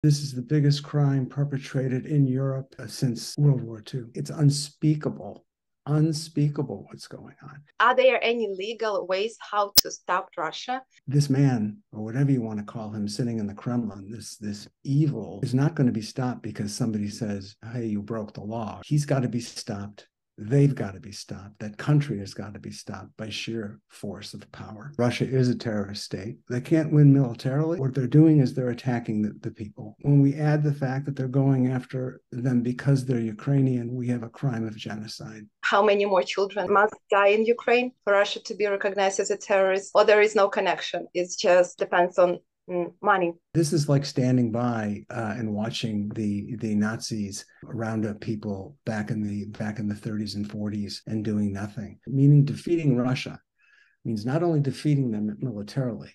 This is the biggest crime perpetrated in Europe since World War II. It's unspeakable, unspeakable what's going on. Are there any legal ways how to stop Russia? This man, or whatever you want to call him, sitting in the Kremlin, this evil, is not going to be stopped because somebody says, hey, you broke the law. He's got to be stopped. They've got to be stopped. That country has got to be stopped by sheer force of power. Russia is a terrorist state. They can't win militarily. What they're doing is they're attacking the people. When we add the fact that they're going after them because they're Ukrainian, we have a crime of genocide. How many more children must die in Ukraine for Russia to be recognized as a terrorist? Or there is no connection? It just depends on money. This is like standing by and watching the Nazis round up people back in the 30s and 40s and doing nothing. Meaning defeating Russia means not only defeating them militarily,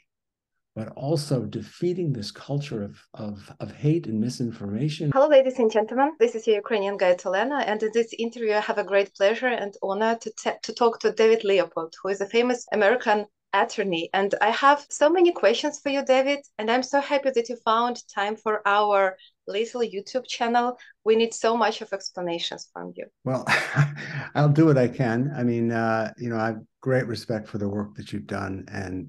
but also defeating this culture of hate and misinformation. Hello, ladies and gentlemen. This is your Ukrainian guide, Elena, and in this interview, I have a great pleasure and honor to talk to David Leopold, who is a famous American attorney. And I have so many questions for you, David, and I'm so happy that you found time for our little YouTube channel. We need so much of explanations from you. Well, I'll do what I can. I mean, I have great respect for the work that you've done. And,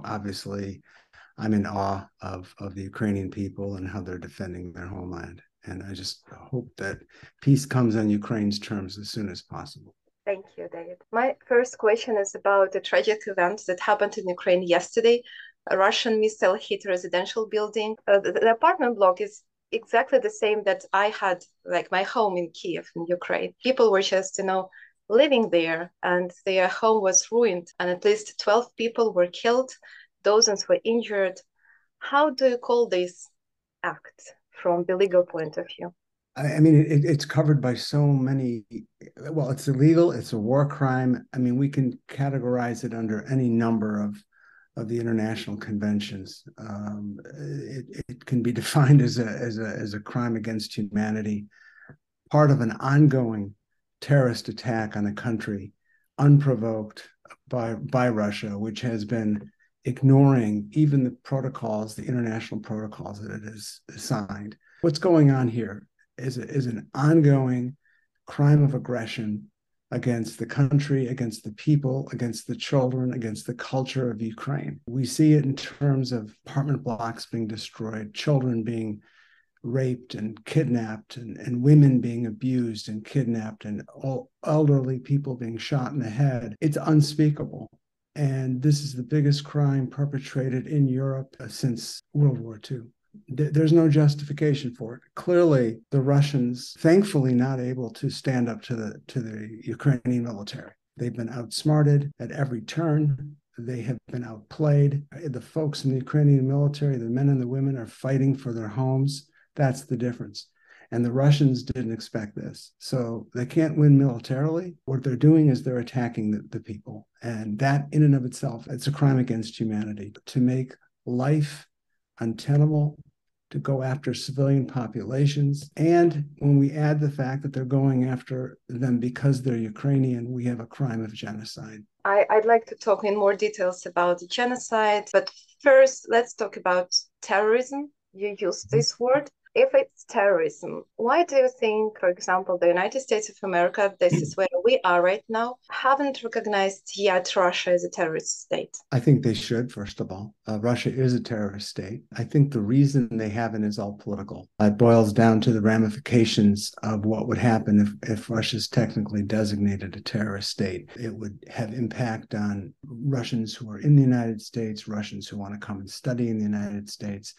obviously, I'm in awe of the Ukrainian people and how they're defending their homeland. And I just hope that peace comes on Ukraine's terms as soon as possible. Thank you, David. My first question is about the tragic event that happened in Ukraine yesterday. A Russian missile hit a residential building. The apartment block is exactly the same that I had, like my home in Kiev, in Ukraine. People were just, living there, and their home was ruined, and at least 12 people were killed. Dozens were injured. How do you call this act from the legal point of view? I mean, it's covered by so many. Well, it's illegal. It's a war crime. I mean, we can categorize it under any number of the international conventions. It can be defined as a crime against humanity, part of an ongoing terrorist attack on a country, unprovoked by Russia, which has been ignoring even the protocols, the international protocols that it has signed. What's going on here is an ongoing crime of aggression against the country, against the people, against the children, against the culture of Ukraine. We see it in terms of apartment blocks being destroyed, children being raped and kidnapped, and women being abused and kidnapped, and all elderly people being shot in the head. It's unspeakable. And this is the biggest crime perpetrated in Europe since World War II. There's no justification for it. Clearly, the Russians, thankfully, not able to stand up to the Ukrainian military. They've been outsmarted at every turn. They have been outplayed. The folks in the Ukrainian military, the men and the women, are fighting for their homes. That's the difference. And the Russians didn't expect this. So they can't win militarily. What they're doing is they're attacking the people. And that in and of itself, it's a crime against humanity. To make life untenable, to go after civilian populations. And when we add the fact that they're going after them because they're Ukrainian, we have a crime of genocide. I'd like to talk in more details about the genocide, but first, let's talk about terrorism. You used this word. If it's terrorism, why do you think, for example, the United States of America, this is where we are right now, haven't recognized yet Russia as a terrorist state? I think they should, first of all. Russia is a terrorist state. I think the reason they haven't is all political. It boils down to the ramifications of what would happen if Russia's technically designated a terrorist state. It would have impact on Russians who are in the United States, Russians who want to come and study in the United States.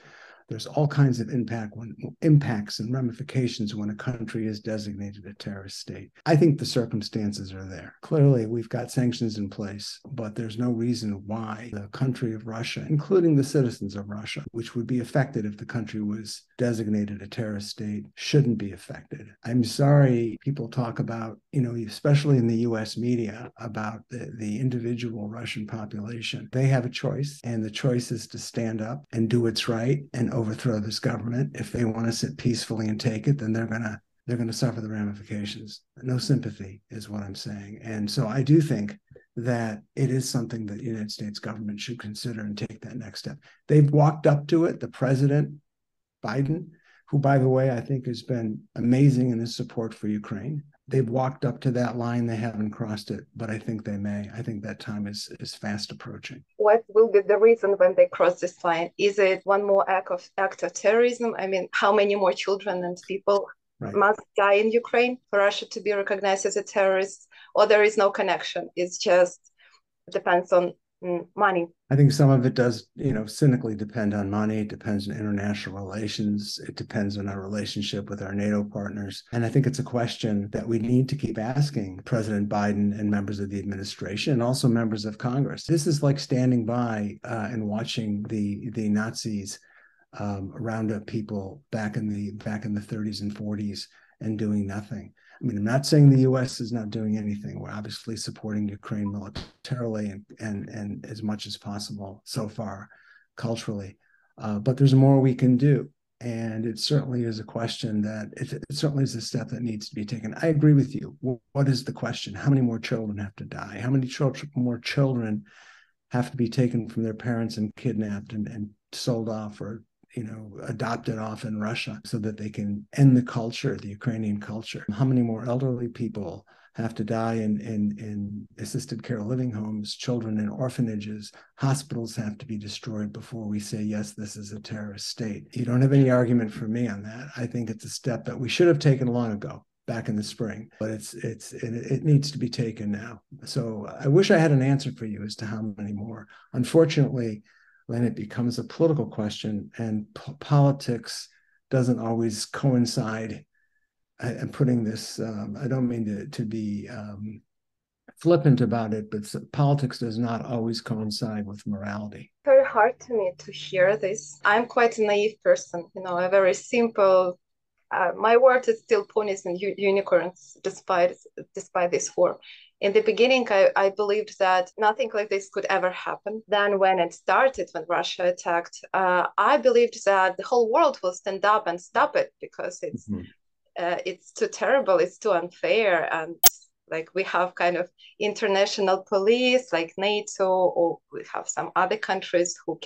There's all kinds of impacts and ramifications when a country is designated a terrorist state. I think the circumstances are there. Clearly, we've got sanctions in place, but there's no reason why the country of Russia, including the citizens of Russia, which would be affected if the country was designated a terrorist state, shouldn't be affected. I'm sorry people talk about, especially in the US media, about the individual Russian population. They have a choice, and the choice is to stand up and do what's right and overthrow this government. If they want to sit peacefully and take it, then they're going to suffer the ramifications. No sympathy is what I'm saying. And so I do think that it is something that the United States government should consider and take that next step. They've walked up to it. The president, Biden, who, by the way, I think has been amazing in his support for Ukraine. They've walked up to that line. They haven't crossed it, but I think they may. I think that time is fast approaching. What will be the reason when they cross this line? Is it one more act of terrorism? I mean, how many more children and people Right. must die in Ukraine for Russia to be recognized as a terrorist? Or there is no connection? It's just depends on money. I think some of it does, cynically depend on money. It depends on international relations. It depends on our relationship with our NATO partners. And I think it's a question that we need to keep asking President Biden and members of the administration and also members of Congress. This is like standing by and watching the Nazis round up people back in the 30s and 40s and doing nothing. I mean, I'm not saying the U.S. is not doing anything. We're obviously supporting Ukraine militarily and as much as possible so far, culturally. But there's more we can do. And it certainly is a question that it certainly is a step that needs to be taken. I agree with you. What is the question? How many more children have to die? How many more children have to be taken from their parents and kidnapped and sold off or adopted off in Russia so that they can end the culture, the Ukrainian culture? How many more elderly people have to die in assisted care living homes, children in orphanages? Hospitals have to be destroyed before we say, yes, this is a terrorist state. You don't have any argument for me on that. I think it's a step that we should have taken long ago, back in the spring, but it needs to be taken now. So I wish I had an answer for you as to how many more. Unfortunately, then it becomes a political question, and politics doesn't always coincide. I'm putting this, I don't mean to be flippant about it, but politics does not always coincide with morality. Very hard to me to hear this. I'm quite a naive person, a very simple. My word is still ponies and unicorns, despite this war. In the beginning, I believed that nothing like this could ever happen. Then when it started, when Russia attacked, I believed that the whole world will stand up and stop it because it's too terrible, it's too unfair. And like we have kind of international police like NATO, or we have some other countries who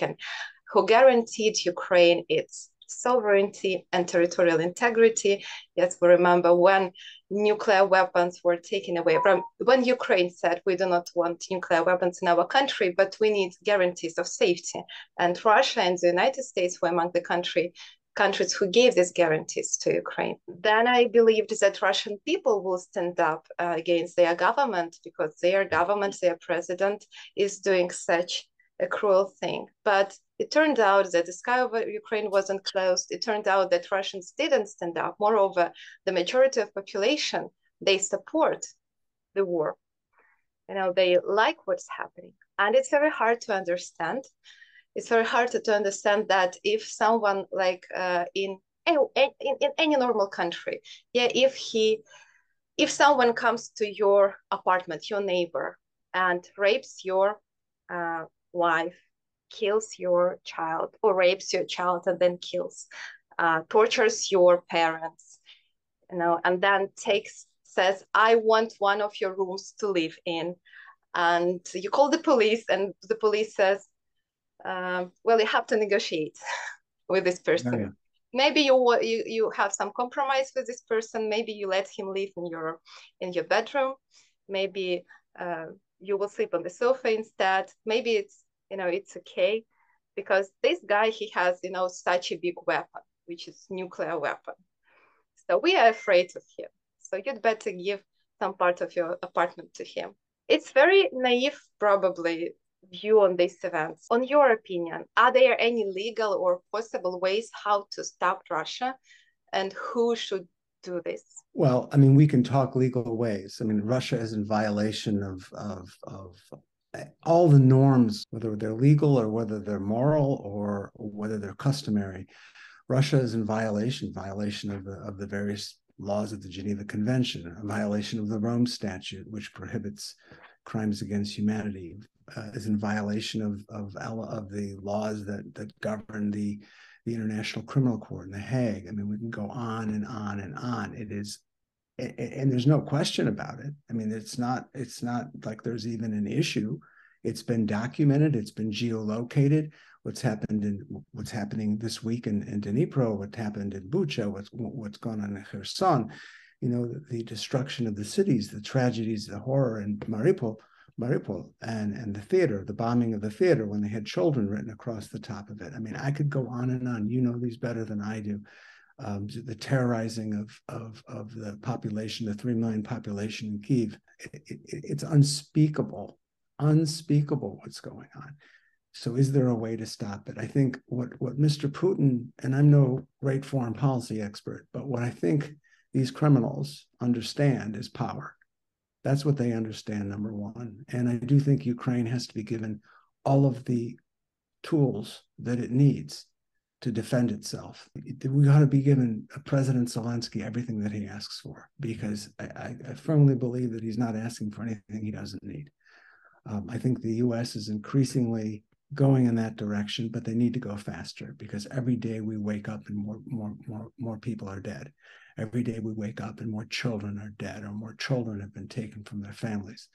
guaranteed Ukraine its sovereignty and territorial integrity. Yes, we remember when nuclear weapons were taken away, when Ukraine said we do not want nuclear weapons in our country, but we need guarantees of safety. And Russia and the United States were among the countries who gave these guarantees to Ukraine. Then I believed that Russian people will stand up against their government because their government, their president is doing such a cruel thing. But it turned out that the sky over Ukraine wasn't closed. It turned out that Russians didn't stand up. Moreover, the majority of population, they support the war. They like what's happening. And it's very hard to understand. It's very hard to understand that if someone like in any normal country, if someone comes to your apartment, your neighbor, and rapes your wife, kills your child, or rapes your child and then kills, tortures your parents, and then says, I want one of your rooms to live in. And you call the police, and the police says, well, you have to negotiate with this person. Oh, yeah. Maybe you have some compromise with this person. Maybe you let him live in your bedroom. Maybe you will sleep on the sofa instead. Maybe it's okay, because this guy, he has such a big weapon, which is nuclear weapon. So we are afraid of him. So you'd better give some part of your apartment to him. It's very naive, probably, view on these events. On your opinion, are there any legal or possible ways how to stop Russia, and who should do this? Well, I mean, we can talk legal ways. I mean, Russia is in violation of all the norms, whether they're legal or whether they're moral or whether they're customary. Russia is in violation of the various laws of the Geneva Convention, a violation of the Rome Statute, which prohibits crimes against humanity, is in violation of the laws that govern the International Criminal Court in The Hague. I mean, we can go on and on and on. It is, and there's no question about it. I mean, it's not like there's even an issue. It's been documented. It's been geolocated. what's happening this week in Dnipro, what happened in Bucha, what's going on in Kherson, the destruction of the cities, the tragedies, the horror in Mariupol, and the theater, the bombing of the theater when they had children written across the top of it. I mean, I could go on and on. You know these better than I do. The terrorizing of the population, the 3 million population in Kyiv. It's unspeakable what's going on. So is there a way to stop it? I think what Mr. Putin, and I'm no great foreign policy expert, but what I think these criminals understand is power. That's what they understand, number one. And I do think Ukraine has to be given all of the tools that it needs to defend itself. We ought to be giving President Zelensky everything that he asks for, because I firmly believe that he's not asking for anything he doesn't need. I think the U.S. is increasingly going in that direction, but they need to go faster, because every day we wake up and more people are dead. Every day we wake up and more children are dead, or more children have been taken from their families.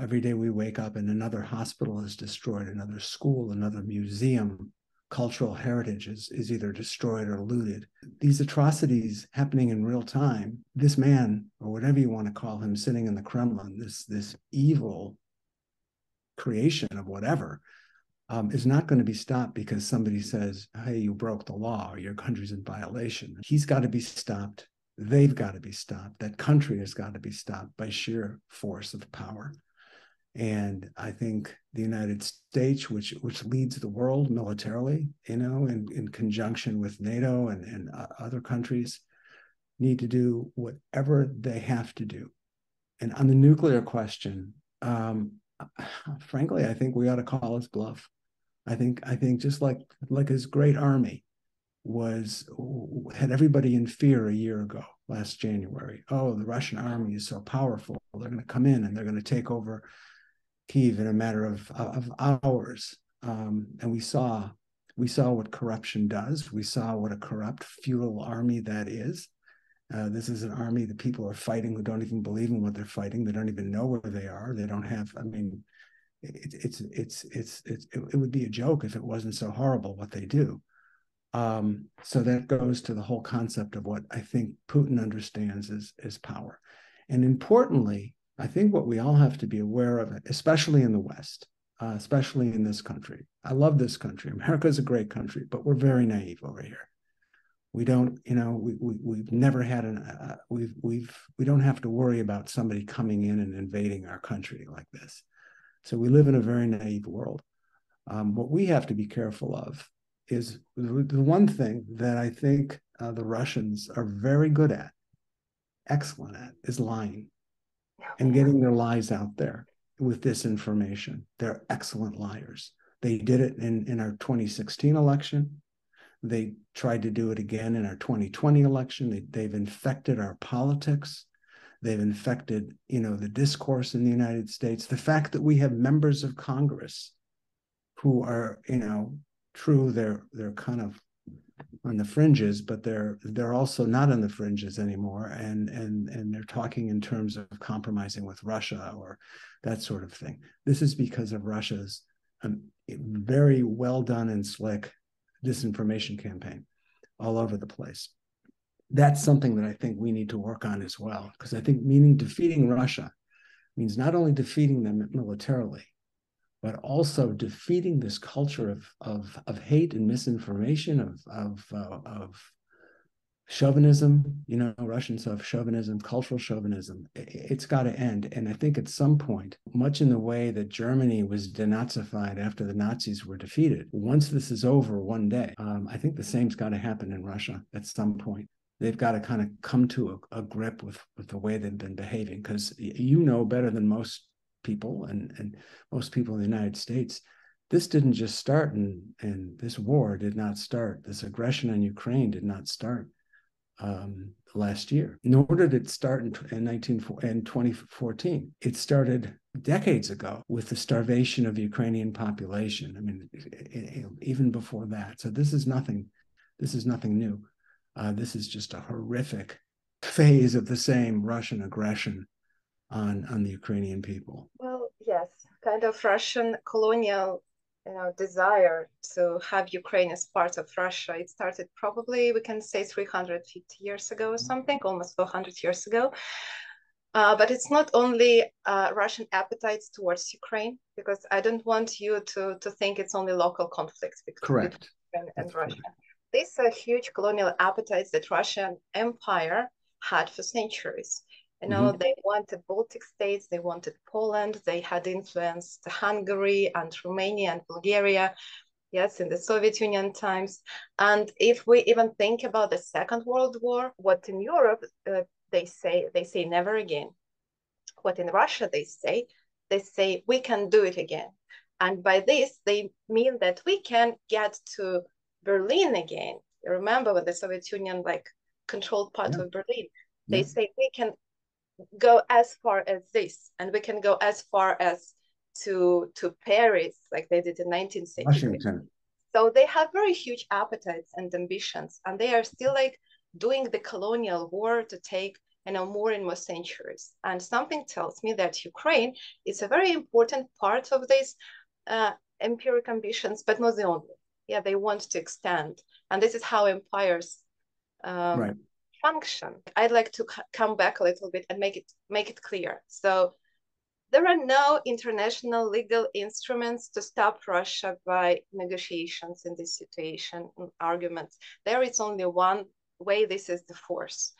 Every day we wake up and another hospital is destroyed, another school, another museum, cultural heritage is either destroyed or looted. These atrocities happening in real time, this man, or whatever you want to call him, sitting in the Kremlin, this evil creation of whatever, is not going to be stopped because somebody says, hey, you broke the law, or your country's in violation. He's got to be stopped. They've got to be stopped. That country has got to be stopped by sheer force of power. And I think the United States, which leads the world militarily, in conjunction with NATO and other countries, need to do whatever they have to do. And on the nuclear question, frankly, I think we ought to call his bluff. I think just like his great army had everybody in fear a year ago, last January. Oh, the Russian army is so powerful. They're going to come in and they're going to take over Kyiv in a matter of hours. And we saw what corruption does. We saw what a corrupt, futile army that is. This is an army that people are fighting who don't even believe in what they're fighting. They don't even know where they are. They don't have, I mean, it would be a joke if it wasn't so horrible what they do. So that goes to the whole concept of what I think Putin understands is power. And importantly, I think what we all have to be aware of, especially in the West, especially in this country. I love this country. America is a great country, but we're very naive over here. We don't, we've never had we don't have to worry about somebody coming in and invading our country like this. So we live in a very naive world. What we have to be careful of is the one thing that I think the Russians are very good at, excellent at, is lying and getting their lies out there with disinformation. They're excellent liars. They did it in our 2016 election. They tried to do it again in our 2020 election. They've infected our politics. They've infected, the discourse in the United States. The fact that we have members of Congress who are, true, they're kind of on the fringes, but they're also not on the fringes anymore, and they're talking in terms of compromising with Russia or that sort of thing. This is because of Russia's very well done and slick disinformation campaign all over the place. That's something that I think we need to work on as well, because I think defeating Russia means not only defeating them militarily, but also defeating this culture of hate and misinformation, of chauvinism. Russians have chauvinism, cultural chauvinism. It's got to end. And I think at some point, much in the way that Germany was denazified after the Nazis were defeated, once this is over one day, I think the same's got to happen in Russia at some point. They've got to kind of come to a grip with the way they've been behaving, because better than most people and most people in the United States, this didn't just start, and this war did not start. This aggression on Ukraine did not start last year, nor did it start in 2014. It started decades ago with the starvation of the Ukrainian population. I mean, even before that. So this is nothing new. This is just a horrific phase of the same Russian aggression on the Ukrainian people. Well, yes, kind of Russian colonial desire to have Ukraine as part of Russia. It started probably, we can say, 350 years ago or something, almost 400 years ago. But it's not only Russian appetites towards Ukraine, because I don't want you to think it's only local conflicts between Correct. Ukraine and That's Russia. correct. These are huge colonial appetites that Russian Empire had for centuries. Mm-hmm. They wanted Baltic states, they wanted Poland, they had influenced Hungary and Romania and Bulgaria, yes, in the Soviet Union times. And if we even think about the Second World War, what in Europe they say never again. What in Russia they say we can do it again. And by this, they mean that we can get to Berlin again. You remember when the Soviet Union controlled part Yeah. of Berlin? They Yeah. say we can go as far as this, and we can go as far as to Paris, like they did in 19th century. Washington. So they have very huge appetites and ambitions, and they are still doing the colonial war to take more and more centuries. And something tells me that Ukraine is a very important part of these empiric ambitions, but not the only. Yeah, they want to extend, and this is how empires Right. function. I'd like to come back a little bit and make it clear. So there are no international legal instruments to stop Russia by negotiations in this situation, arguments. There is only one way, this is the force.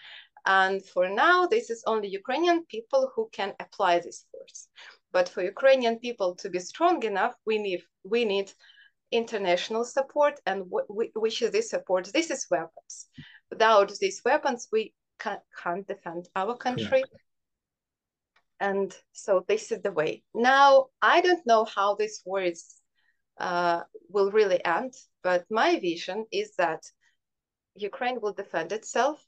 And for now, this is only Ukrainian people who can apply this force. But for Ukrainian people to be strong enough, we need international support. And which is this support? This is weapons. Without these weapons, we can't defend our country. Correct. And so this is the way. Now, I don't know how this war will really end, but my vision is that Ukraine will defend itself.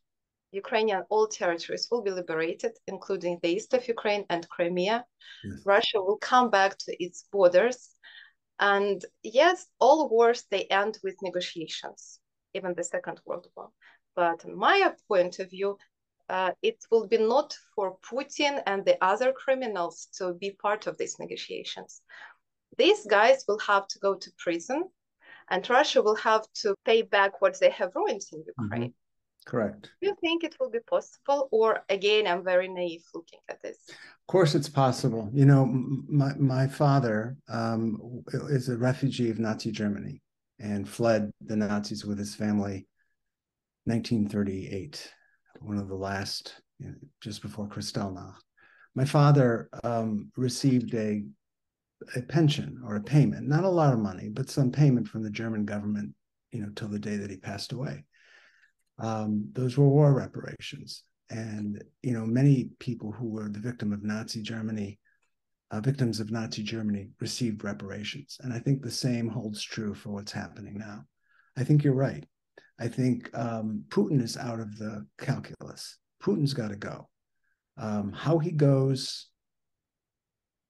Ukrainian all territories will be liberated, including the east of Ukraine and Crimea. Yes. Russia will come back to its borders. And yes, all wars, they end with negotiations, even the Second World War. But my point of view, it will be not for Putin and the other criminals to be part of these negotiations. These guys will have to go to prison, and Russia will have to pay back what they have ruined in Mm-hmm. Ukraine. Correct. Do you think it will be possible? Or again, I'm very naive looking at this. Of course, it's possible. My father is a refugee of Nazi Germany and fled the Nazis with his family 1938, one of the last, just before Kristallnacht. My father received a pension or a payment, not a lot of money, but some payment from the German government, till the day that he passed away. Those were war reparations. And, many people who were the victims of Nazi Germany received reparations. And I think the same holds true for what's happening now. I think you're right. I think Putin is out of the calculus. Putin's got to go. How he goes,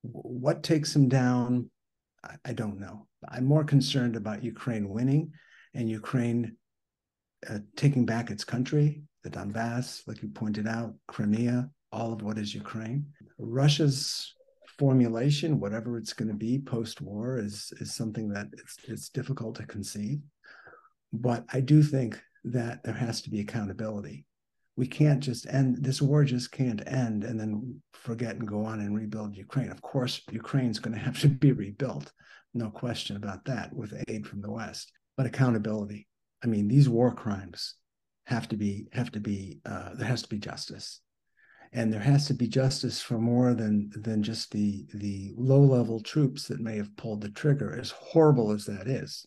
what takes him down, I don't know. I'm more concerned about Ukraine winning and Ukraine taking back its country, the Donbass, like you pointed out, Crimea, all of what is Ukraine. Russia's formulation, whatever it's going to be post-war, is something that it's difficult to conceive. But I do think that there has to be accountability. We can't just end, this war just can't end and then forget and go on and rebuild Ukraine. Of course, Ukraine's going to have to be rebuilt. No question about that, with aid from the West. But accountability. I mean, these war crimes there has to be justice. And there has to be justice for more than just the low-level troops that may have pulled the trigger, as horrible as that is.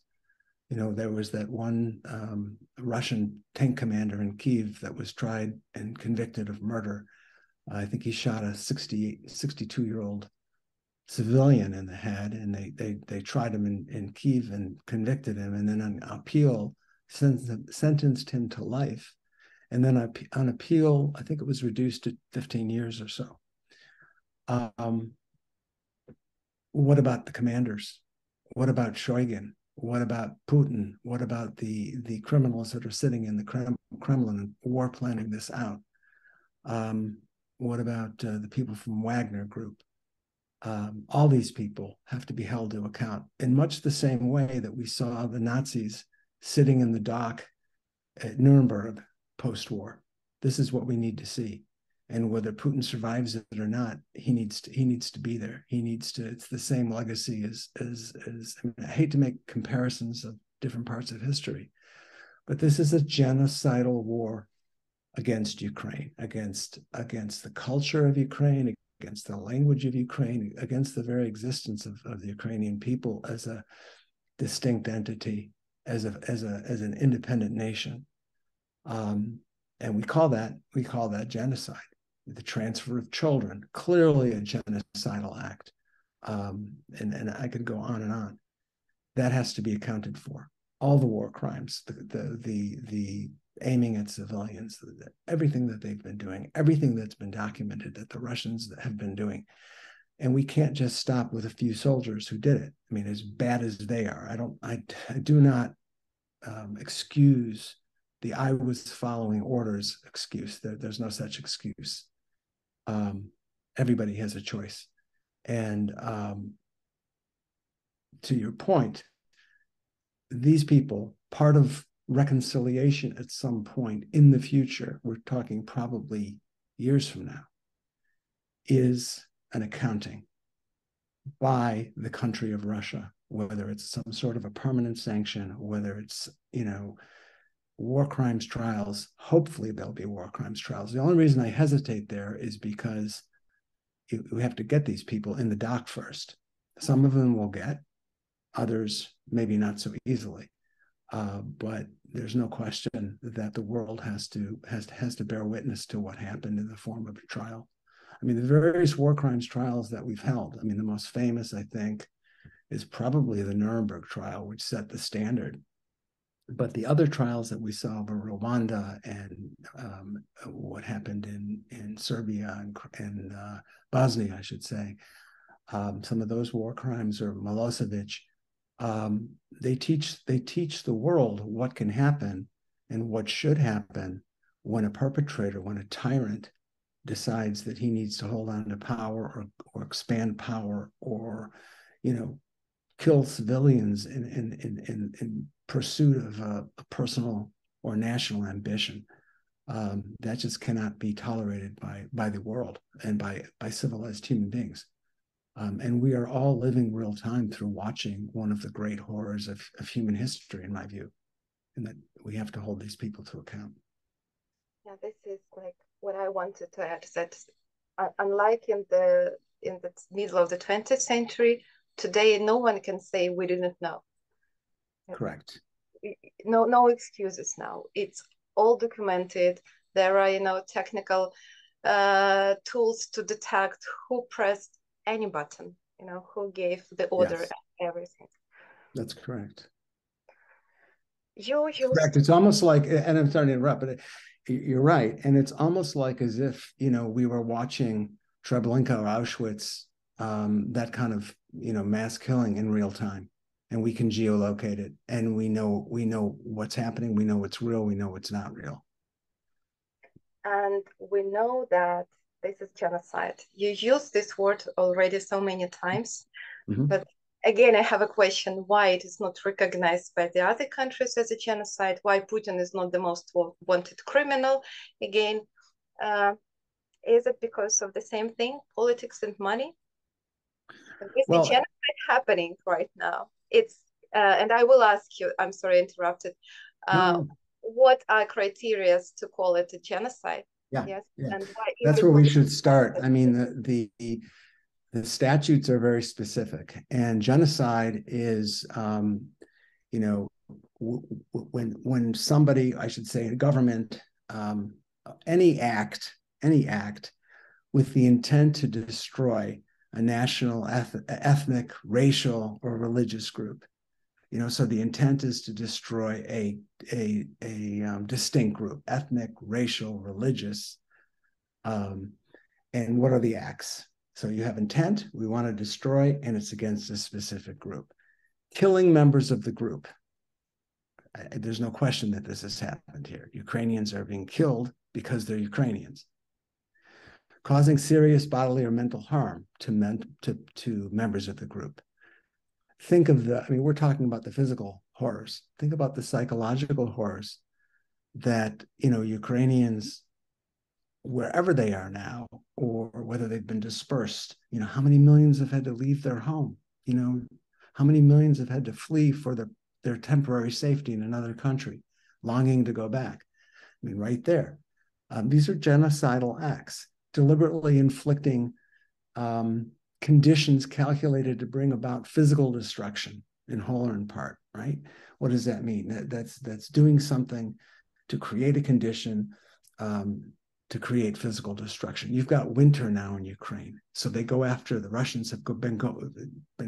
There was that one Russian tank commander in Kyiv that was tried and convicted of murder. I think he shot a 62-year-old civilian in the head, and they tried him in Kyiv and convicted him, and then on appeal sentenced him to life. And then on appeal, I think it was reduced to 15 years or so. What about the commanders? What about Shoigun? What about Putin? What about the criminals that are sitting in the Kremlin and war planning this out? What about the people from Wagner Group? All these people have to be held to account in much the same way that we saw the Nazis sitting in the dock at Nuremberg post-war. This is what we need to see. And whether Putin survives it or not, he needs to be there. He needs to. It's the same legacy as I mean, I hate to make comparisons of different parts of history, but this is a genocidal war against Ukraine, against the culture of Ukraine, against the language of Ukraine, against the very existence of the Ukrainian people as a distinct entity, as an independent nation. And we call that genocide. The transfer of children, clearly a genocidal act. And I could go on and on. That has to be accounted for. All the war crimes, the aiming at civilians, everything that they've been doing, everything that's been documented that the Russians have been doing. And we can't just stop with a few soldiers who did it. I mean, as bad as they are, I do not excuse the "I was following orders" excuse. There's no such excuse. Everybody has a choice. And to your point, these people, part of reconciliation at some point in the future, we're talking probably years from now, is an accounting by the country of Russia, whether it's some sort of a permanent sanction, whether it's, war crimes trials. Hopefully there'll be war crimes trials. The only reason I hesitate there is because we have to get these people in the dock first. Some of them will get, others maybe not so easily. But there's no question that the world has to bear witness to what happened in the form of a trial. I mean, the various war crimes trials that we've held, I mean, the most famous, I think, is probably the Nuremberg trial, which set the standard. But the other trials that we saw were Rwanda and what happened in Serbia and Bosnia, I should say. Some of those war crimes, or Milosevic, they teach the world what can happen and what should happen when a perpetrator, when a tyrant decides that he needs to hold on to power or expand power or, kill civilians in pursuit of a personal or national ambition. That just cannot be tolerated by the world and by civilized human beings. And we are all living real time through watching one of the great horrors of human history, in my view, and that we have to hold these people to account. Yeah, this is like what I wanted to add, that unlike in the middle of the 20th century, today no one can say we didn't know. Correct. No excuses now. It's all documented. There are, technical tools to detect who pressed any button, who gave the order, Yes, and everything. that's correct. You Correct. used It's almost like, and I'm sorry to interrupt, but you're right. And it's almost like as if, we were watching Treblinka or Auschwitz, that kind of, mass killing in real time. And we can geolocate it, and we know what's happening. We know what's real. We know what's not real. And we know that this is genocide. You used this word already so many times, but again, I have a question: why it is not recognized by the other countries as a genocide? Why Putin is not the most wanted criminal? Again, is it because of the same thing, politics and money? We see Well, genocide happening right now. It's and I will ask you. I'm sorry, I interrupted. no, What are criteria to call it a genocide? yeah, Yes, yeah, and why is that's it where not? we should start. I mean, the statutes are very specific, and genocide is, when somebody, I should say, a government, any act with the intent to destroy a national, ethnic, racial, or religious group. So the intent is to destroy a distinct group, ethnic, racial, religious. And what are the acts? So you have intent, we want to destroy, and it's against a specific group. Killing members of the group. There's no question that this has happened here. Ukrainians are being killed because they're Ukrainians. causing serious bodily or mental harm to members of the group. Think of I mean, we're talking about the physical horrors. Think about the psychological horrors that, Ukrainians, wherever they are now, or whether they've been dispersed, how many millions have had to leave their home? How many millions have had to flee for their temporary safety in another country, longing to go back? I mean, right there. These are genocidal acts, deliberately inflicting conditions calculated to bring about physical destruction in whole or in part, right? What does that mean? That's doing something to create a condition to create physical destruction. You've got winter now in Ukraine, so the Russians have been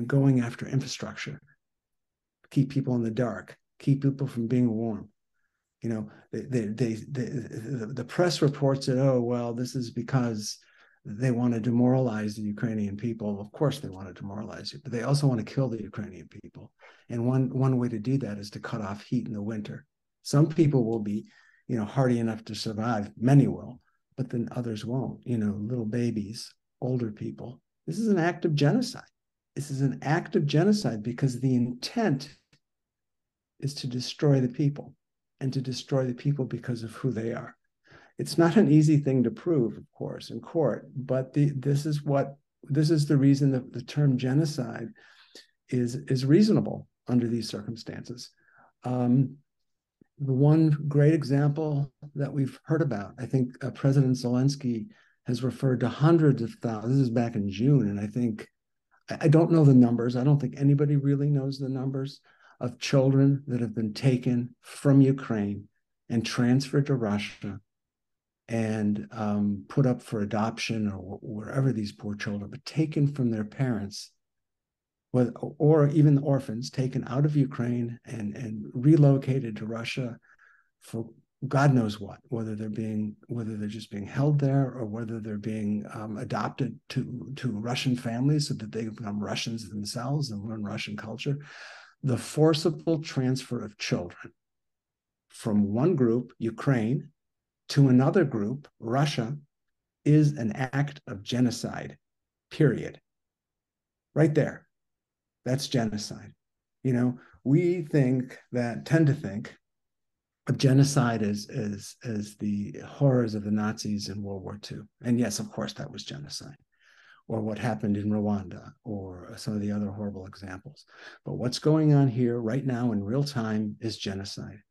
going after infrastructure, keep people in the dark, keep people from being warm. The press reports that, oh, well, this is because they want to demoralize the Ukrainian people. Of course, they want to demoralize you, but they also want to kill the Ukrainian people. And one way to do that is to cut off heat in the winter. Some people will be, hardy enough to survive. Many will, but then others won't. Little babies, older people. This is an act of genocide. This is an act of genocide because the intent is to destroy the people, and to destroy the people because of who they are. It's not an easy thing to prove, of course, in court, but this is the reason that the term genocide is reasonable under these circumstances. The one great example that we've heard about, I think President Zelensky has referred to hundreds of thousands. This is back in June, and I don't know the numbers. I don't think anybody really knows the numbers of children that have been taken from Ukraine and transferred to Russia and put up for adoption or wherever these poor children, but taken from their parents, or even the orphans taken out of Ukraine and relocated to Russia for God knows what, whether they're just being held there or whether they're being adopted to Russian families so that they become Russians themselves and learn Russian culture. The forcible transfer of children from one group, Ukraine, to another group, Russia, is an act of genocide, period. Right there. That's genocide. We tend to think of genocide as the horrors of the Nazis in World War II. And yes, of course, that was genocide. Or what happened in Rwanda, or some of the other horrible examples. But what's going on here right now in real time is genocide.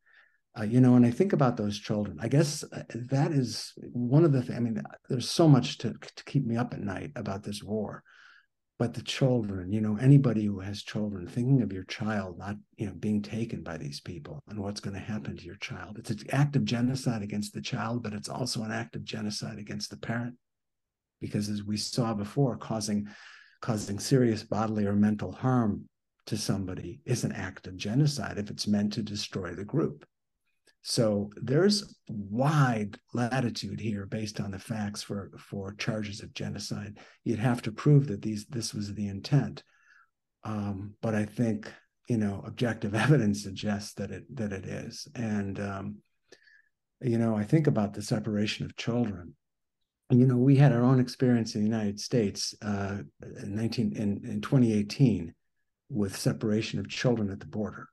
And I think about those children. I guess that is one of the things. I mean, there's so much to keep me up at night about this war. But the children, anybody who has children, thinking of your child not, being taken by these people and what's going to happen to your child. It's an act of genocide against the child, but it's also an act of genocide against the parent. Because as we saw before, causing serious bodily or mental harm to somebody is an act of genocide if it's meant to destroy the group. So there's wide latitude here based on the facts for charges of genocide. You'd have to prove that this was the intent. But I think, objective evidence suggests that it is. And, I think about the separation of children. We had our own experience in the United States in 2018 with separation of children at the border.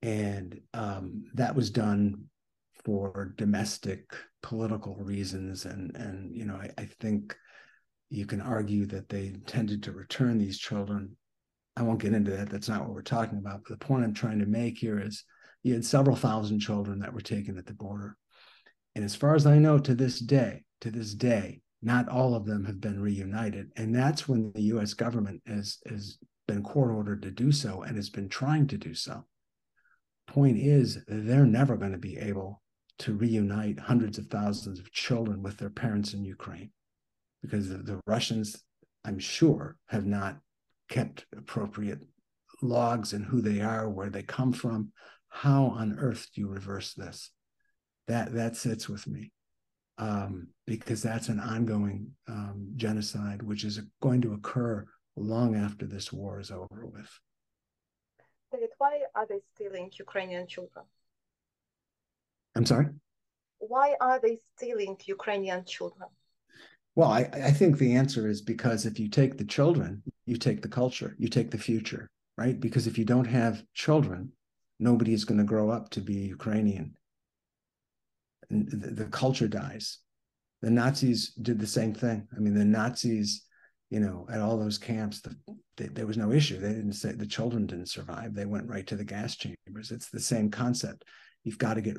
And that was done for domestic political reasons. And I think you can argue that they intended to return these children. I won't get into that. That's not what we're talking about. But the point I'm trying to make here is you had several thousand children that were taken at the border. And as far as I know, to this day, not all of them have been reunited. And that's when the U.S. government has been court ordered to do so and has been trying to do so. Point is, they're never going to be able to reunite hundreds of thousands of children with their parents in Ukraine because the Russians, I'm sure, have not kept appropriate logs in who they are, where they come from. How on earth do you reverse this? That sits with me. Because that's an ongoing genocide, which is going to occur long after this war is over with. David, why are they stealing Ukrainian children? I'm sorry? Why are they stealing Ukrainian children? Well, I think the answer is because if you take the children, you take the culture, you take the future, right? Because if you don't have children, nobody is going to grow up to be Ukrainian. And the culture dies. The Nazis did the same thing. I mean, the Nazis, at all those camps, there was no issue. They didn't say the children didn't survive. They went right to the gas chambers. It's the same concept. You've got to get,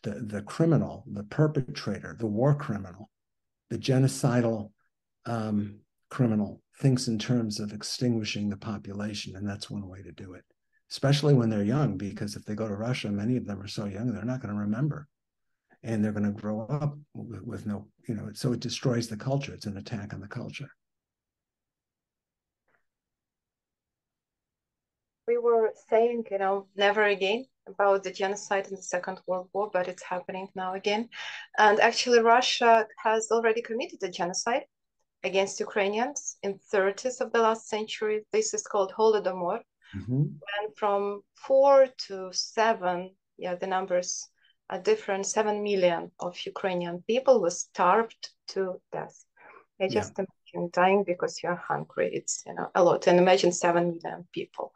the criminal, the perpetrator, the war criminal, the genocidal criminal thinks in terms of extinguishing the population, and that's one way to do it. Especially when they're young, because if they go to Russia, many of them are so young they're not going to remember, and they're going to grow up with no, so it destroys the culture. It's an attack on the culture. We were saying, never again about the genocide in the Second World War, but it's happening now again. And actually, Russia has already committed a genocide against Ukrainians in 30s of the last century. This is called Holodomor. Mm-hmm. And from 4 to 7, yeah, the numbers are different. 7 million of Ukrainian people were starved to death. I just imagine dying because you're hungry. It's a lot. And imagine 7 million people.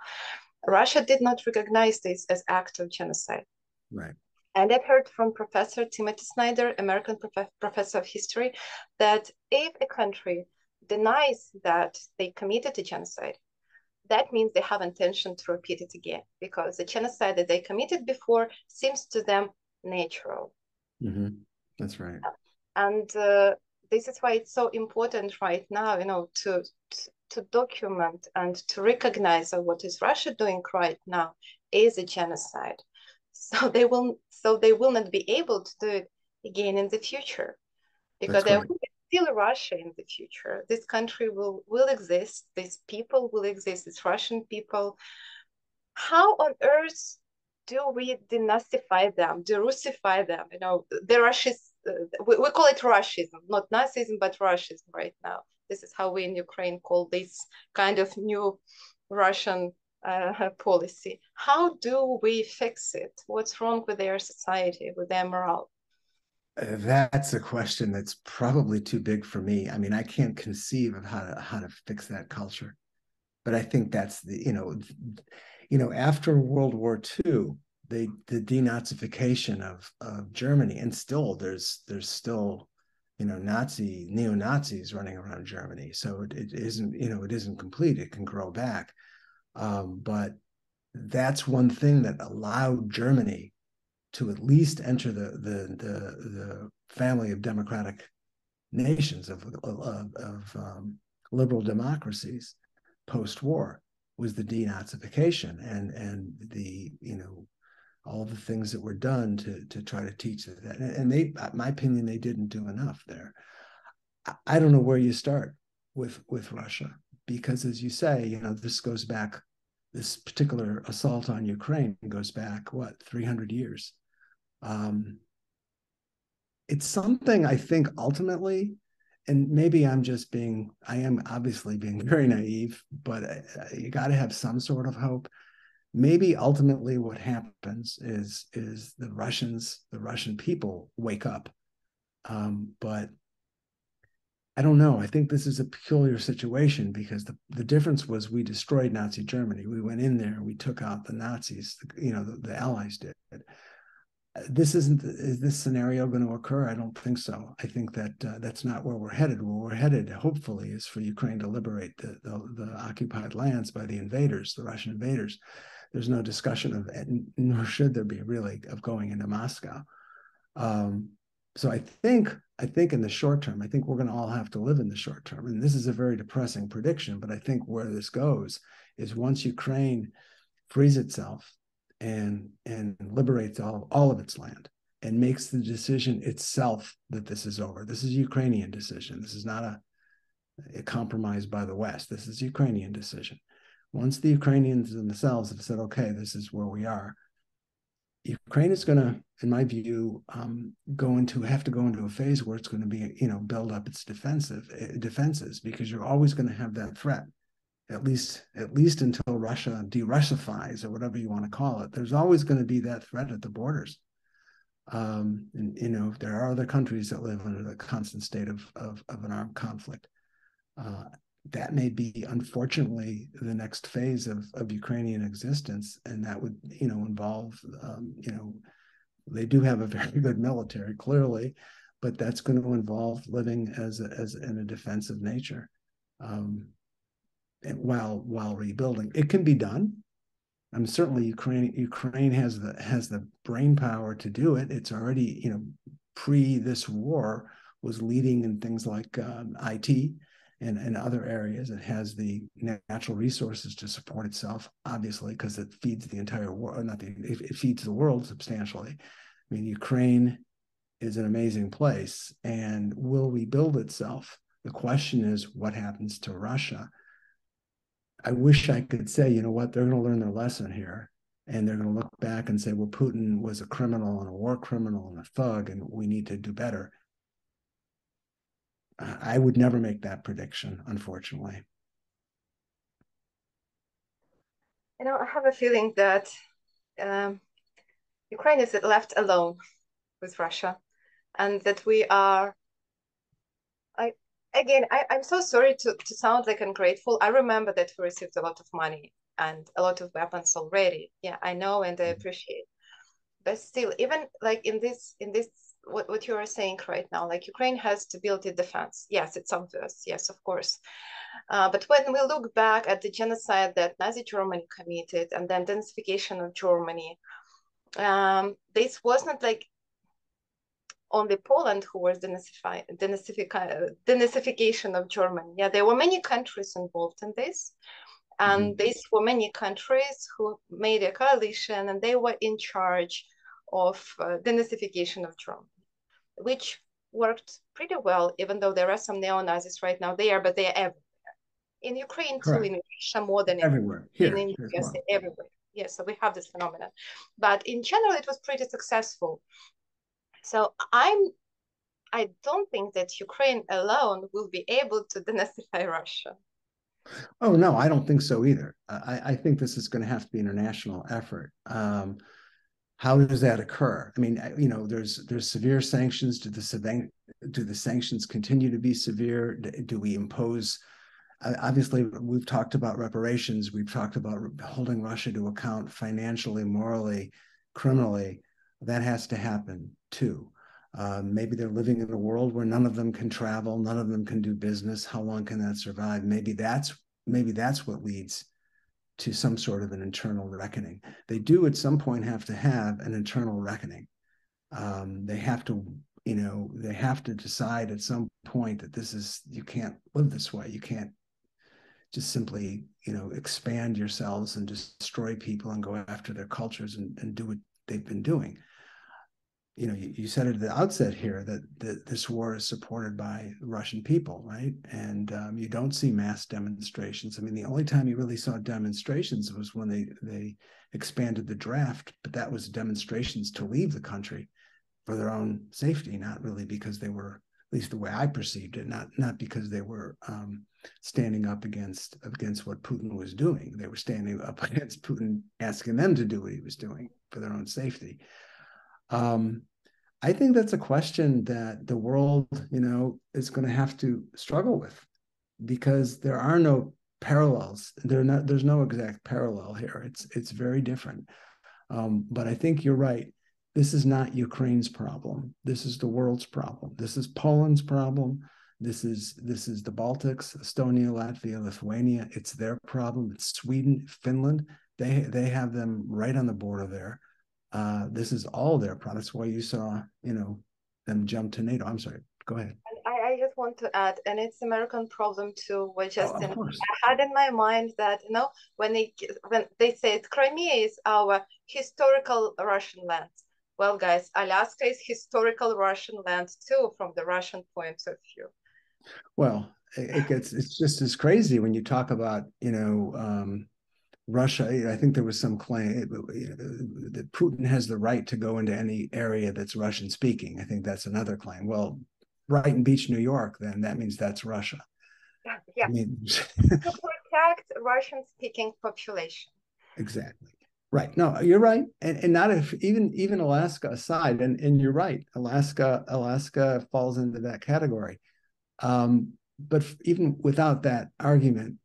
Russia did not recognize this as act of genocide. Right. And I've heard from Professor Timothy Snyder, American professor of history, that if a country denies that they committed a genocide, that means they have intention to repeat it again, because the genocide that they committed before seems to them natural. Mm-hmm. That's right. And this is why it's so important right now, to document and to recognize that what is Russia doing right now is a genocide. So they will not be able to do it again in the future, because there will be still Russia in the future. This country will exist. These people will exist. These Russian people. How on earth do we denazify them, de-Russify them? The Russians, we call it Russism, not Nazism, but Russism right now. This is how we in Ukraine call this kind of new Russian policy. How do we fix it? What's wrong with their society, with their morale? That's a question that's probably too big for me. I mean, I can't conceive of how to fix that culture. But I think that's after World War II, the denazification of Germany, and still there's still neo Nazis running around Germany. So it isn't complete. It can grow back, but that's one thing that allowed Germany to at least enter the family of democratic nations of liberal democracies post-war, was the denazification and the all the things that were done to try to teach that. And they, in my opinion, they didn't do enough there. I don't know where you start with Russia, because as you say, this goes back. This particular assault on Ukraine goes back 300 years. It's something I think ultimately, and maybe I am obviously being very naive, but you got to have some sort of hope. Maybe ultimately what happens is the Russian people wake up. But I don't know. I think this is a peculiar situation, because the difference was we destroyed Nazi Germany. We went in there and we took out the Nazis, the Allies did. Is this scenario going to occur? I don't think so. I think that that's not where we're headed. Where we're headed, hopefully, is for Ukraine to liberate the occupied lands by the invaders, the Russian invaders. There's no discussion of, nor should there be really, of going into Moscow. So I think in the short term, I think we're going to all have to live in the short term. And this is a very depressing prediction, but I think where this goes is once Ukraine frees itself and liberates all of its land and makes the decision itself that this is over. This is a Ukrainian decision. This is not a compromise by the West. This is a Ukrainian decision. Once the Ukrainians themselves have said, okay, this is where we are, Ukraine is going to, in my view, have to go into a phase where it's going to be, build up its defenses, because you're always going to have that threat. At least until Russia de-Russifies, or whatever you want to call it, there's always going to be that threat at the borders. And there are other countries that live under the constant state of an armed conflict. Uh, that may be, unfortunately, the next phase of Ukrainian existence, and that would, involve, they do have a very good military, clearly, but that's going to involve living as in a defensive nature, while rebuilding. It can be done. I mean, certainly Ukraine has the brain power to do it. It's already, pre this war, was leading in things like IT and other areas. It has the natural resources to support itself, obviously, because it feeds the entire world. It feeds the world substantially. I mean, Ukraine is an amazing place and will rebuild itself. The question is, what happens to Russia? I wish I could say, you know what, they're going to learn their lesson here. And they're going to look back and say, well, Putin was a criminal and a war criminal and a thug, and we need to do better. I would never make that prediction, unfortunately. I have a feeling that um, Ukraine is left alone with Russia, and that we are. I again, I'm so sorry to sound like ungrateful. I remember that we received a lot of money and a lot of weapons already. Yeah, I know and I appreciate. But still, even like in this what you are saying right now, like Ukraine has to build its defense. Yes, it's obvious. Yes, of course. But when we look back at the genocide that Nazi Germany committed and the densification of Germany, this was not like only Poland who was denazification of Germany. Yeah, there were many countries involved in this. And Mm-hmm. these were many countries who made a coalition and they were in charge of denazification of Germany, which worked pretty well, even though there are some neo-Nazis right now there, but they are everywhere. In Ukraine too, Correct. in Russia more than Everywhere. in Here as USA, well. everywhere. Yes, so we have this phenomenon. But in general, it was pretty successful. So I don't think that Ukraine alone will be able to denazify Russia. Oh, no, I don't think so either. I think this is going to have to be an international effort. How does that occur? I mean, there's severe sanctions. Do the sanctions continue to be severe? Do we impose? Obviously, we've talked about reparations. We've talked about holding Russia to account financially, morally, criminally. That has to happen too. Maybe they're living in a world where none of them can travel, none of them can do business. How long can that survive? Maybe that's what leads to some sort of an internal reckoning. They do at some point have to have an internal reckoning. They have to, they have to decide at some point that you can't live this way. You can't just simply, expand yourselves and destroy people and go after their cultures and do what they've been doing. You said at the outset here that this war is supported by Russian people, right? And you don't see mass demonstrations. I mean, the only time you really saw demonstrations was when they expanded the draft, but that was demonstrations to leave the country for their own safety, not really because they were, at least the way I perceived it, not because they were standing up against what Putin was doing. They were standing up against Putin, asking them to do what he was doing for their own safety. I think that's a question that the world, is going to have to struggle with, because there are no parallels. There's no exact parallel here. It's very different. But I think you're right. This is not Ukraine's problem. This is the world's problem. This is Poland's problem. This is the Baltics, Estonia, Latvia, Lithuania. It's their problem. It's Sweden, Finland. They have them right on the border there. This is all their products. Why you saw, them jump to NATO. I'm sorry. Go ahead. I just want to add, and it's American problem too, which Oh, just of course. I had in my mind that when they said Crimea is our historical Russian land. Well, guys, Alaska is historical Russian land too, from the Russian point of view. Well, it's just as crazy when you talk about, Russia. I think there was some claim that Putin has the right to go into any area that's Russian speaking. I think that's another claim. Well, Brighton Beach, New York, then that means that's Russia. Yeah, I mean, to protect Russian speaking population. exactly. Right. No, you're right. And not if even Alaska aside, and you're right, Alaska falls into that category. But even without that argument,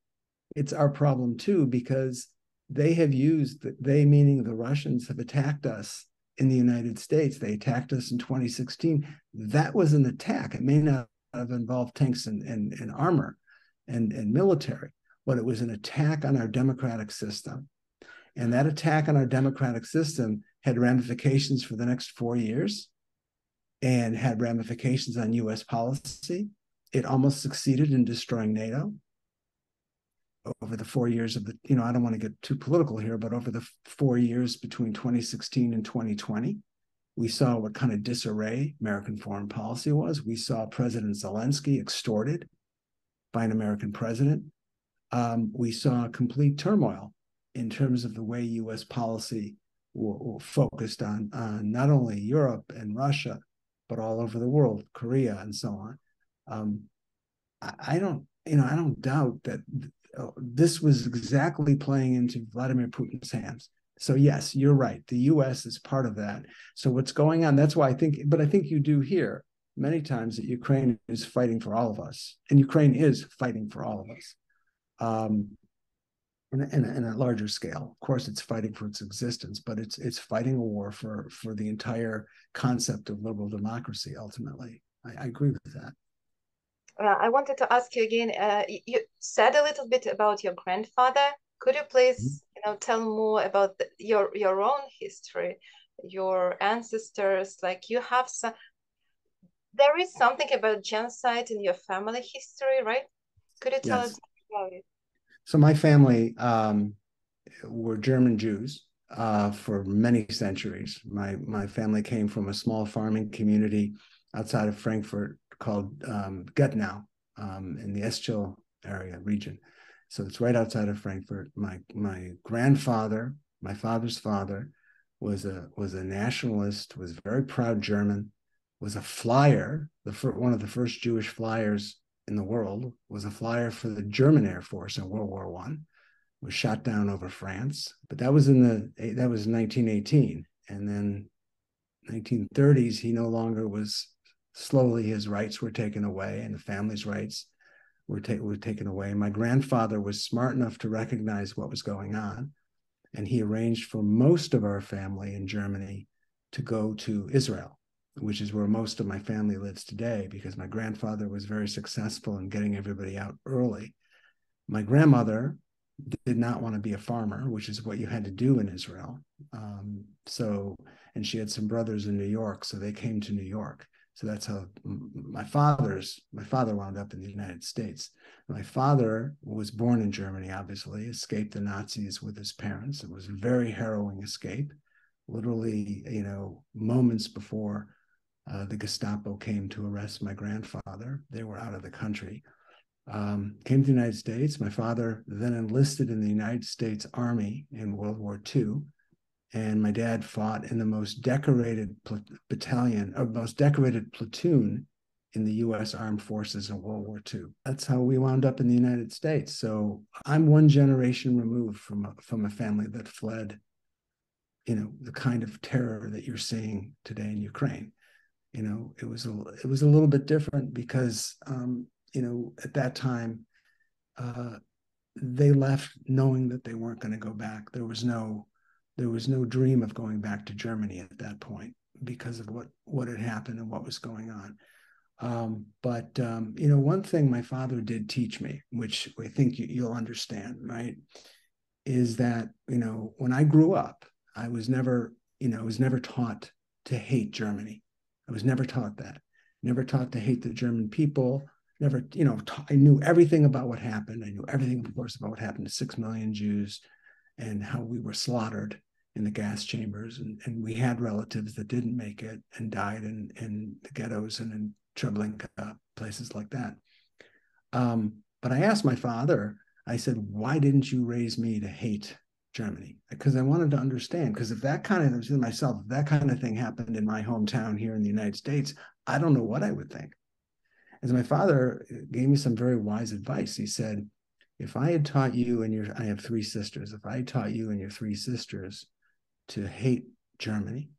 it's our problem too, because they have used, they meaning the Russians, have attacked us in the United States. They attacked us in 2016. That was an attack. It may not have involved tanks and armor and military, but it was an attack on our democratic system. And that attack on our democratic system had ramifications for the next 4 years and had ramifications on US policy. It almost succeeded in destroying NATO over the 4 years of the, I don't want to get too political here, but over the 4 years between 2016 and 2020, we saw what kind of disarray American foreign policy was. We saw President Zelensky extorted by an American president. We saw complete turmoil in terms of the way US policy focused on not only Europe and Russia, but all over the world, Korea and so on. I don't doubt that this was exactly playing into Vladimir Putin's hands. So yes, you're right. The U.S. is part of that. So what's going on? That's why I think you do hear many times that Ukraine is fighting for all of us, and Ukraine is fighting for all of us, in a larger scale. Of course, it's fighting for its existence, but it's fighting a war for the entire concept of liberal democracy. Ultimately, I agree with that. I wanted to ask you again. You said a little bit about your grandfather. Could you Mhm. please, tell more about your own history, your ancestors? Like you have some, there is something about genocide in your family history, right? Could you tell us Yes. about it? So my family were German Jews for many centuries. My family came from a small farming community outside of Frankfurt called Gutnow, in the Eschel area region. So it's right outside of Frankfurt. My grandfather, my father's father, was a nationalist, was a very proud German, was a flyer, one of the first Jewish flyers in the world, was a flyer for the German Air Force in World War One, was shot down over France. But that was 1918, and then 1930s he no longer was. Slowly his rights were taken away, and the family's rights were taken away. My grandfather was smart enough to recognize what was going on, and he arranged for most of our family in Germany to go to Israel, which is where most of my family lives today, because my grandfather was very successful in getting everybody out early. My grandmother did not want to be a farmer, which is what you had to do in Israel. And she had some brothers in New York, so they came to New York. So that's how my father wound up in the United States. My father was born in Germany, obviously, escaped the Nazis with his parents. It was a very harrowing escape, literally, moments before the Gestapo came to arrest my grandfather. They were out of the country. Came to the United States. My father then enlisted in the United States Army in World War II. And my dad fought in the most decorated battalion, or most decorated platoon in the U.S. Armed Forces in World War II. That's how we wound up in the United States. So I'm one generation removed from a family that fled, the kind of terror that you're seeing today in Ukraine. It was a little bit different because at that time they left knowing that they weren't going to go back. There was no dream of going back to Germany at that point because of what had happened and what was going on. But one thing my father did teach me, which I think you'll understand, right, is that when I grew up, I was never taught to hate Germany. I was never taught that. Never taught to hate the German people. Never, I knew everything about what happened. I knew everything, of course, about what happened to 6 million Jews and how we were slaughtered in the gas chambers. And we had relatives that didn't make it and died in the ghettos and in Treblinka, places like that. But I asked my father, I said, why didn't you raise me to hate Germany? Because I wanted to understand, because if that kind of, myself, if that kind of thing happened in my hometown here in the United States, I don't know what I would think. As my father gave me some very wise advice. He said, if I had taught you and I have three sisters, if I had taught you and your three sisters to hate Germany,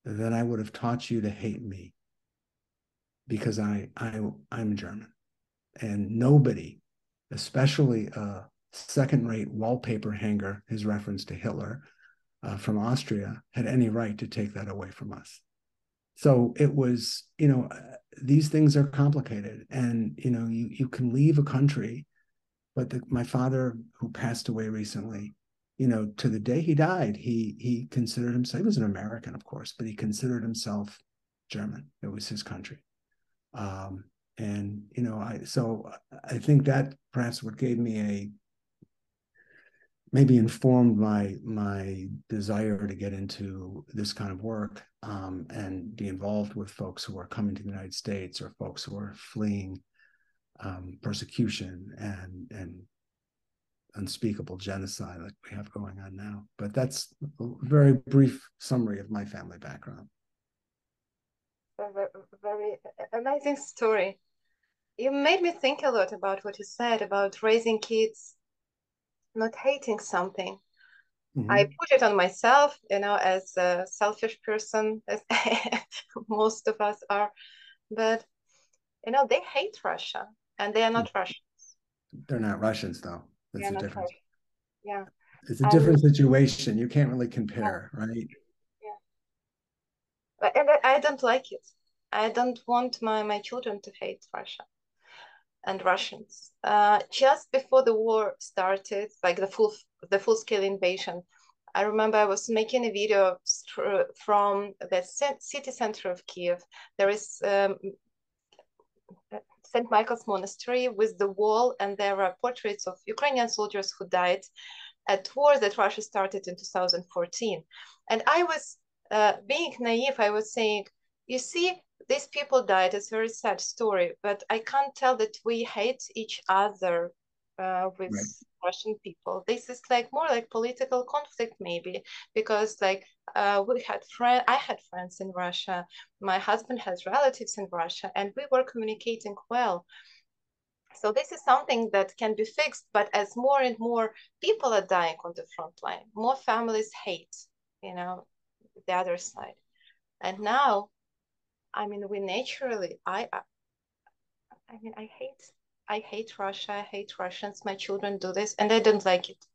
then I would have taught you to hate me because I'm German. And nobody, especially a second-rate wallpaper hanger, his reference to Hitler from Austria, had any right to take that away from us. So it was, these things are complicated, and you can leave a country, but my father, who passed away recently, to the day he died, he considered himself, he was an American, of course, but he considered himself German. It was his country. And I think that perhaps what gave me maybe informed my desire to get into this kind of work, and be involved with folks who are coming to the United States or folks who are fleeing persecution and unspeakable genocide like we have going on now. But that's a very brief summary of my family background. A very amazing story. You made me think a lot about what you said about raising kids, not hating something. I Mm-hmm. put it on myself, as a selfish person, as most of us are. But, they hate Russia, and they are not Russian. They're not Russians, though. They That's are a not difference. Russian. Yeah. It's a And different situation. You can't really yeah, compare, right? yeah. And I don't like it. I don't want my children to hate Russia and Russians. Just before the war started, like the full scale invasion, I remember I was making a video from the city center of Kiev. There is St. Michael's Monastery with the wall, and there are portraits of Ukrainian soldiers who died at war that Russia started in 2014. And I was being naive. I was saying, you see, these people died. It's a very sad story, but I can't tell that we hate each other with Right. Russian people. This is like more like political conflict, maybe, because like I had friends in Russia. My husband has relatives in Russia, and we were communicating well. So this is something that can be fixed, but as more and more people are dying on the front line, more families hate, the other side. And now, I mean, we naturally, I mean, I hate Russia. I hate Russians. My children do this, and I don't like it,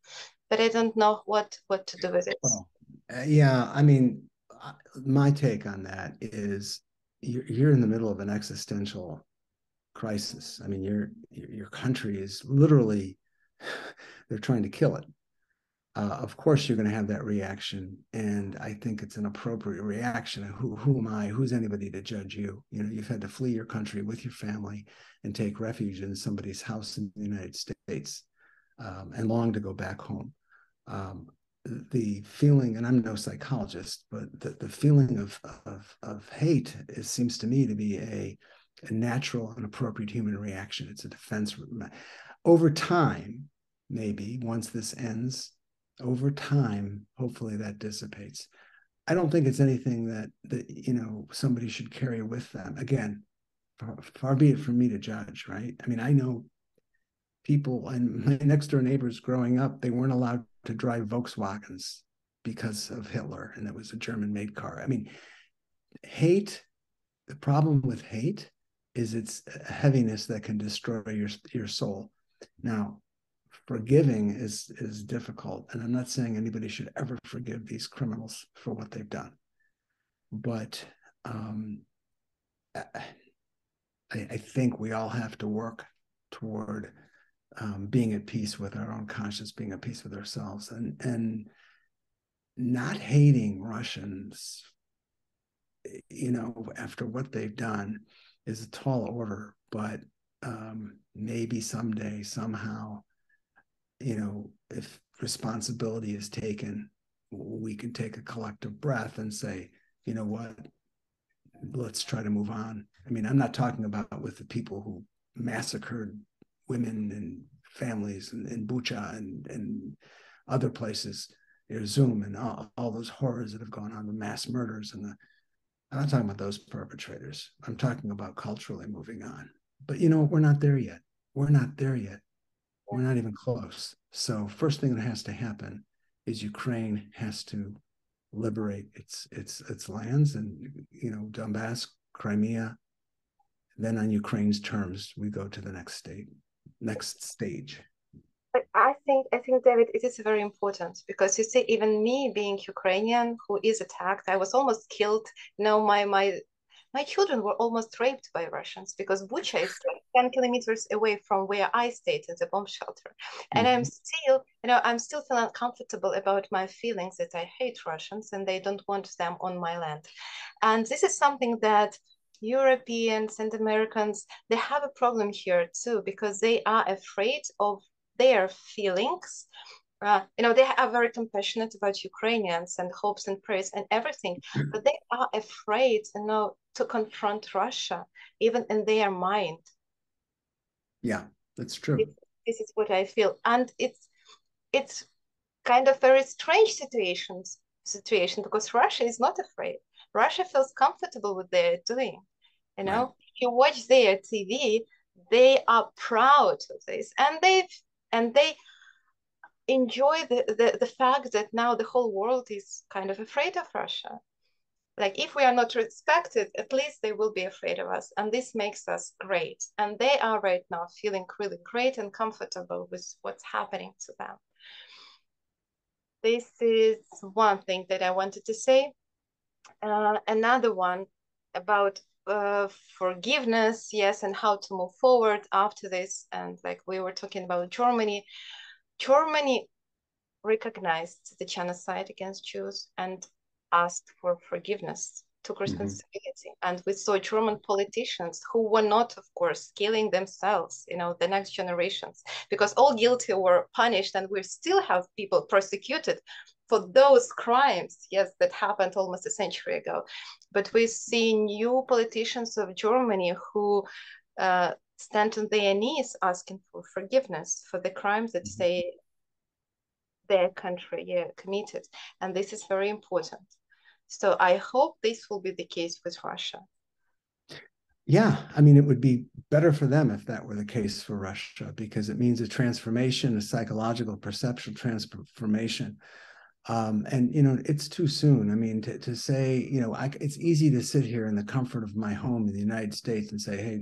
but I don't know what to do with it. Oh, yeah. I mean, my take on that is you're in the middle of an existential crisis. I mean, your country is literally they're trying to kill it. Of course, you're going to have that reaction, and I think it's an appropriate reaction. Who am I? Who's anybody to judge you? You've had to flee your country with your family and take refuge in somebody's house in the United States, and long to go back home. Um, the feeling, and I'm no psychologist, but the feeling of hate, it seems to me to be a natural and appropriate human reaction. It's a defense. Over time, maybe once this ends, over time, hopefully that dissipates. I don't think it's anything that somebody should carry with them. Again, far be it from me to judge, right? I mean, I know people and my next door neighbors growing up, they weren't allowed to drive Volkswagens because of Hitler, and it was a German made car. I mean, hate, the problem with hate is its heaviness that can destroy your soul. Now, forgiving is difficult, and I'm not saying anybody should ever forgive these criminals for what they've done, but I think we all have to work toward being at peace with our own conscience, being at peace with ourselves, and not hating Russians, after what they've done is a tall order, but maybe someday, somehow, if responsibility is taken, we can take a collective breath and say, you know what, let's try to move on. I mean, I'm not talking about with the people who massacred women and families in Bucha and other places, Zoom and all those horrors that have gone on, the mass murders I'm not talking about those perpetrators. I'm talking about culturally moving on. But we're not there yet. We're not there yet. We're not even close. So first thing that has to happen is Ukraine has to liberate its lands, and Donbass, Crimea. Then on Ukraine's terms, we go to the next stage. But I think, David, it is very important because you see, even me being Ukrainian who is attacked, I was almost killed. My children were almost raped by Russians because Bucha is like 10 kilometers away from where I stayed in the bomb shelter. And Mm-hmm. I'm still feeling uncomfortable about my feelings that I hate Russians and they don't want them on my land. And this is something that Europeans and Americans, they have a problem here too, because they are afraid of their feelings. They are very compassionate about Ukrainians and hopes and prayers and everything, but they are afraid, to confront Russia, even in their mind. Yeah, that's This, true. this is what I feel, and it's kind of very strange situation because Russia is not afraid. Russia feels comfortable with their doing. Right. If you watch their TV, they are proud of this, and they enjoy the fact that now the whole world is kind of afraid of Russia. Like if we are not respected, at least they will be afraid of us. And this makes us great. And they are right now feeling really great and comfortable with what's happening to them. This is one thing that I wanted to say. Another one about forgiveness, yes, and how to move forward after this. And like we were talking about Germany, Germany recognized the genocide against Jews and asked for forgiveness, took Mm-hmm. responsibility. And we saw German politicians who were not, of course, killing themselves, the next generations, because all guilty were punished, and we still have people prosecuted for those crimes, yes, that happened almost a century ago. But we see new politicians of Germany who stand on their knees asking for forgiveness for the crimes that they their country, yeah, committed. And this is very important. So I hope this will be the case with Russia. Yeah, I mean, it would be better for them if that were the case for Russia, because it means a transformation, a psychological, perceptual transformation. And it's too soon. I mean, to say, it's easy to sit here in the comfort of my home in the United States and say, hey,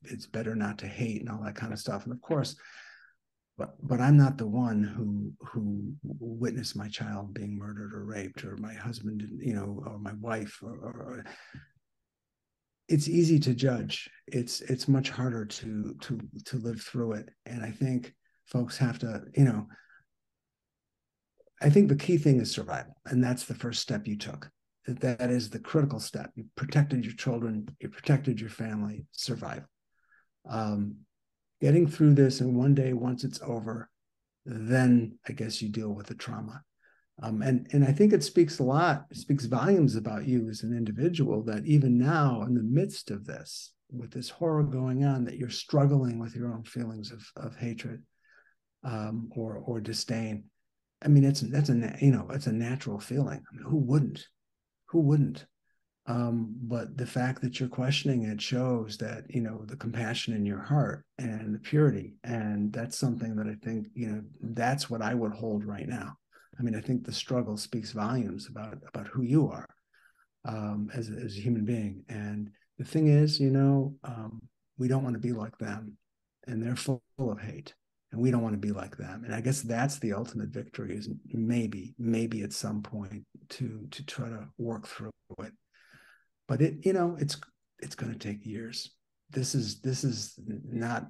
it's better not to hate and all that kind of stuff. And of course, but I'm not the one who witnessed my child being murdered or raped, or my husband, or my wife, or it's easy to judge. It's much harder to live through it. And I think folks have to, I think the key thing is survival. And that's the first step you took. That is the critical step. You protected your children, you protected your family, survival. Um, Getting through this, and one day, once it's over, then I guess you deal with the trauma. And I think it speaks it speaks volumes about you as an individual, that even now, in the midst of this, with this horror going on, that you're struggling with your own feelings of hatred, or disdain. I mean, it's a natural feeling. I mean, who wouldn't? Who wouldn't? But the fact that you're questioning it shows that, the compassion in your heart and the purity. And that's something that I think, that's what I would hold right now. I mean, I think the struggle speaks volumes about who you are, as a human being. And the thing is, we don't want to be like them, and they're full of hate, and we don't want to be like them. And I guess that's the ultimate victory, is maybe at some point to try to work through it. But it's going to take years. This is not,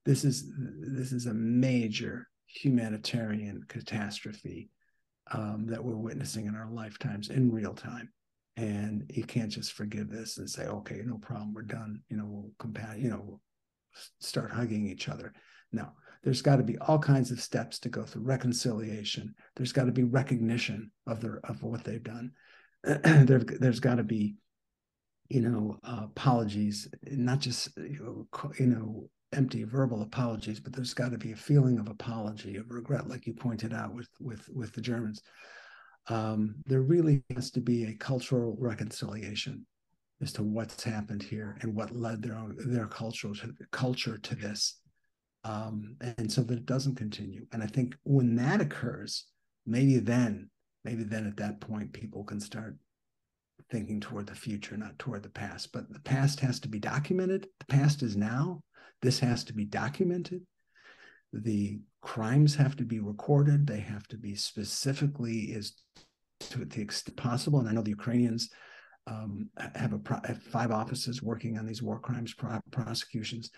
this is a major humanitarian catastrophe, that we're witnessing in our lifetimes in real time. And you can't just forgive this and say, okay, no problem, we're done. We'll start hugging each other. No, there's got to be all kinds of steps to go through reconciliation. There's got to be recognition of what they've done. There's got to be, apologies, not just, empty verbal apologies, but there's got to be a feeling of apology, of regret, like you pointed out with the Germans. There really has to be a cultural reconciliation as to what's happened here and what led their culture to this, and so that it doesn't continue. And I think when that occurs, maybe then, at that point, people can start thinking toward the future, not toward the past. But the past has to be documented. The past is now. This has to be documented. The crimes have to be recorded. They have to be specifically as to the extent possible. And I know the Ukrainians have 5 offices working on these war crimes prosecutions,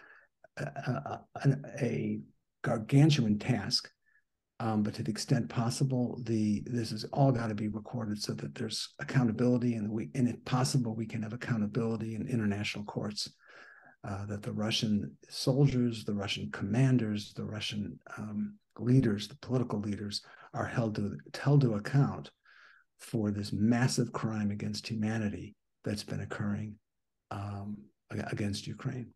a gargantuan task. But to the extent possible, this has all got to be recorded so that there's accountability, and if possible, we can have accountability in international courts. That the Russian soldiers, the Russian commanders, the Russian leaders, the political leaders are held to account for this massive crime against humanity that's been occurring against Ukraine.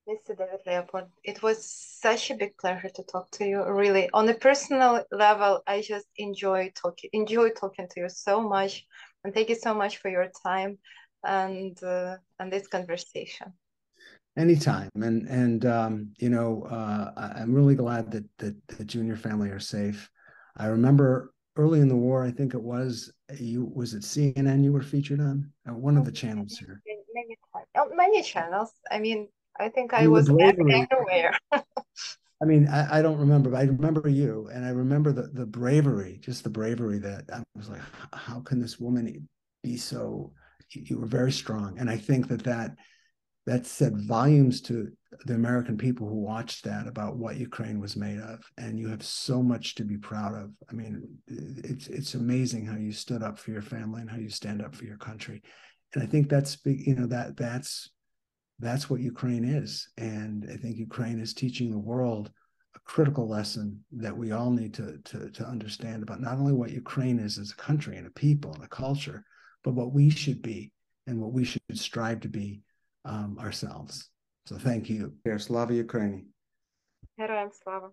Mr. David Leopold, it was such a big pleasure to talk to you. Really, on a personal level, I just enjoy talking to you so much, and thank you so much for your time and this conversation. Anytime, and I'm really glad that you and your family are safe. I remember early in the war, I think it was it CNN you were featured on one of the channels here. Many channels. I mean, I think I I mean, the was bravery. everywhere. I mean, I don't remember, but I remember you, and I remember the bravery, just the bravery that I was like, how can this woman be so? You were very strong, and I think that said volumes to the American people who watched that about what Ukraine was made of. And you have so much to be proud of. I mean, it's amazing how you stood up for your family and how you stand up for your country. And I think that's what Ukraine is. And I think Ukraine is teaching the world a critical lesson that we all need to understand about not only what Ukraine is as a country and a people and a culture, but what we should be and what we should strive to be ourselves. So thank you. Slava Ukraini. Героям слава.